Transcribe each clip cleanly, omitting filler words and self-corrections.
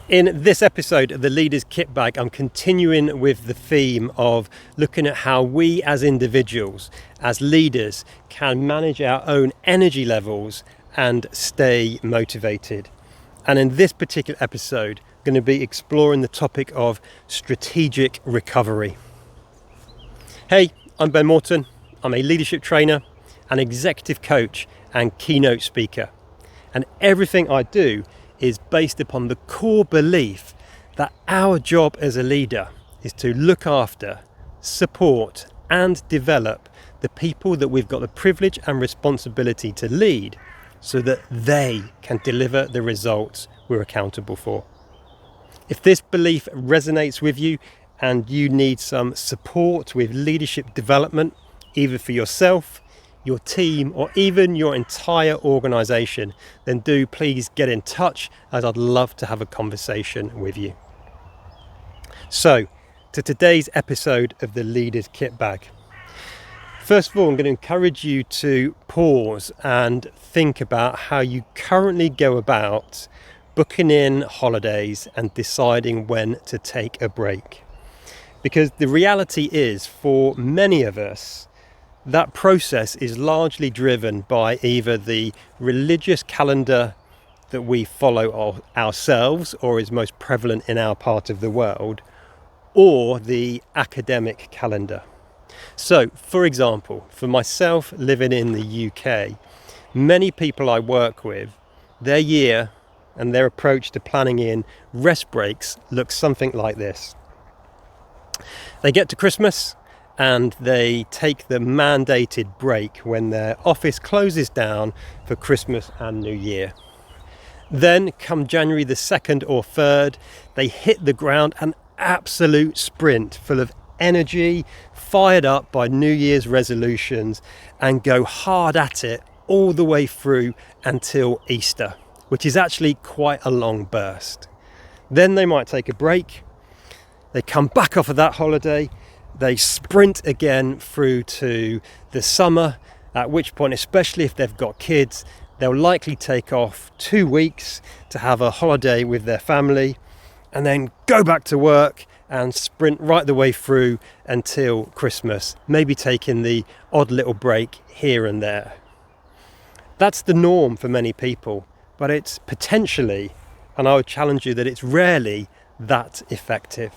In this episode of the Leaders Kitbag, I'm continuing with the theme of looking at how we as individuals, as leaders, can manage our own energy levels and stay motivated. And in this particular episode, I'm going to be exploring the topic of strategic recovery. Hey, I'm Ben Morton. I'm a leadership trainer, an executive coach and keynote speaker. And everything I do is based upon the core belief that our job as a leader is to look after, support and develop the people that we've got the privilege and responsibility to lead so that they can deliver the results we're accountable for. If this belief resonates with you and you need some support with leadership development, either for yourself, your team, or even your entire organisation, then do please get in touch, as I'd love to have a conversation with you. So, to today's episode of the Leaders Kitbag. First of all, I'm going to encourage you to pause and think about how you currently go about booking in holidays and deciding when to take a break. Because the reality is, for many of us, that process is largely driven by either the religious calendar that we follow ourselves or is most prevalent in our part of the world, or the academic calendar. So, for example, for myself living in the UK, many people I work with, their year and their approach to planning in rest breaks looks something like this. They get to Christmas and they take the mandated break when their office closes down for Christmas and New Year. Then come January the 2nd or 3rd, they hit the ground, an absolute sprint full of energy, fired up by New Year's resolutions, and go hard at it all the way through until Easter, which is actually quite a long burst. Then they might take a break, they come back off of that holiday, they sprint again through to the summer, at which point, especially if they've got kids, they'll likely take off 2 weeks to have a holiday with their family and then go back to work and sprint right the way through until Christmas, maybe taking the odd little break here and there. That's the norm for many people, but it's potentially, and I would challenge you that it's rarely that effective.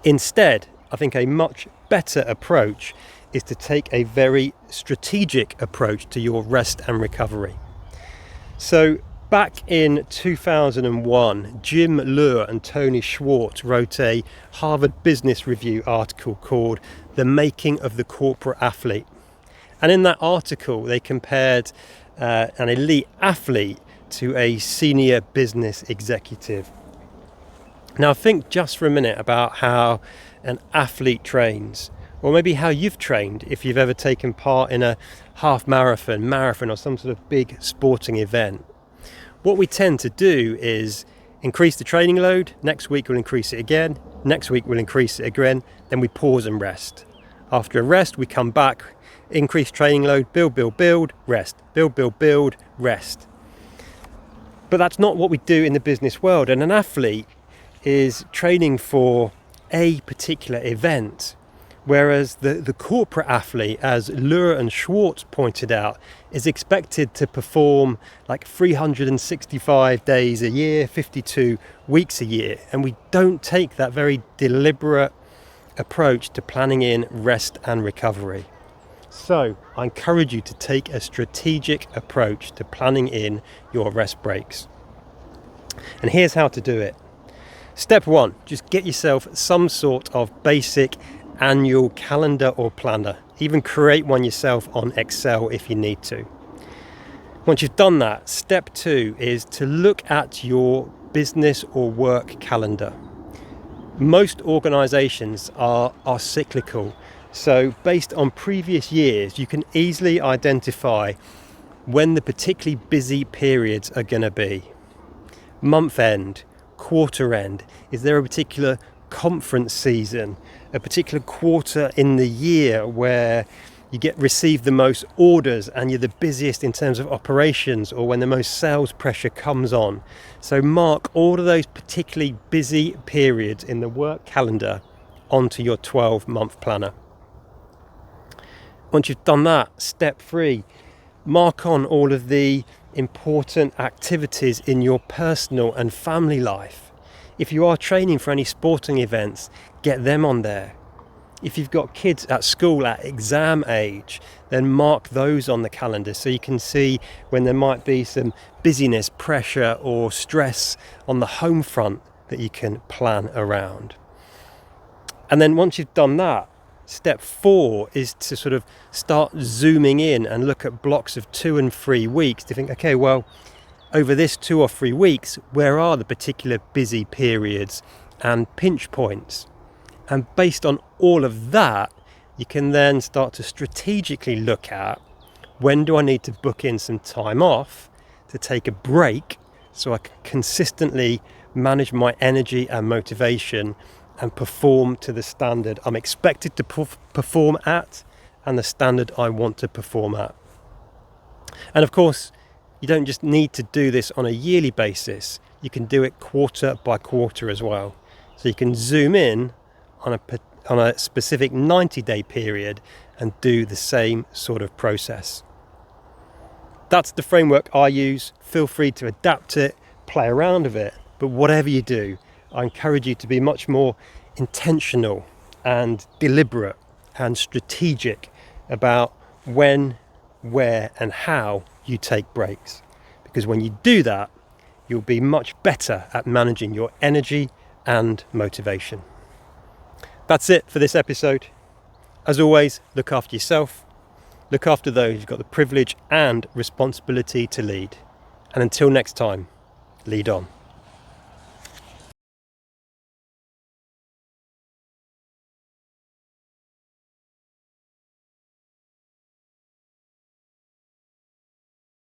Instead, I think a much better approach is to take a very strategic approach to your rest and recovery. So back in 2001, Jim Loehr and Tony Schwartz wrote a Harvard Business Review article called The Making of the Corporate Athlete. And in that article, they compared an elite athlete to a senior business executive. Now think just for a minute about how an athlete trains, or maybe how you've trained if you've ever taken part in a half marathon, or some sort of big sporting event. What we tend to do is increase the training load, next week we'll increase it again, next week we'll increase it again, then we pause and rest. After a rest we come back, increase training load, build, rest, build, rest. But that's not what we do in the business world, and an athlete is training for a particular event, whereas the corporate athlete, as Loehr and Schwartz pointed out, is expected to perform like 365 days a year, 52 weeks a year, and we don't take that very deliberate approach to planning in rest and recovery. So I encourage you to take a strategic approach to planning in your rest breaks. And here's how to do it. Step 1, just get yourself some sort of basic annual calendar or planner. Even create one yourself on Excel if you need to. Once you've done that, step 2 is to look at your business or work calendar. Most organisations are cyclical, so based on previous years, you can easily identify when the particularly busy periods are going to be. Month end, quarter end, is there a particular conference season, a particular quarter in the year where you receive the most orders and you're the busiest in terms of operations, or when the most sales pressure comes on. So mark all of those particularly busy periods in the work calendar onto your 12-month planner. Once you've done that, step 3, mark on all of the important activities in your personal and family life. If you are training for any sporting events, get them on there. If you've got kids at school at exam age, then mark those on the calendar so you can see when there might be some busyness, pressure or stress on the home front that you can plan around. And then once you've done that, step 4 is to sort of start zooming in and look at blocks of 2 and 3 weeks to think, okay, well, over this 2 or 3 weeks, where are the particular busy periods and pinch points? And based on all of that, you can then start to strategically look at, when do I need to book in some time off to take a break so I can consistently manage my energy and motivation and perform to the standard I'm expected to perform at and the standard I want to perform at. And of course, you don't just need to do this on a yearly basis. You can do it quarter by quarter as well. So you can zoom in on a specific 90-day period and do the same sort of process. That's the framework I use. Feel free to adapt it, play around with it, but whatever you do, I encourage you to be much more intentional and deliberate and strategic about when, where and how you take breaks. Because when you do that, you'll be much better at managing your energy and motivation. That's it for this episode. As always, look after yourself, look after those you've got the privilege and responsibility to lead. And until next time, lead on.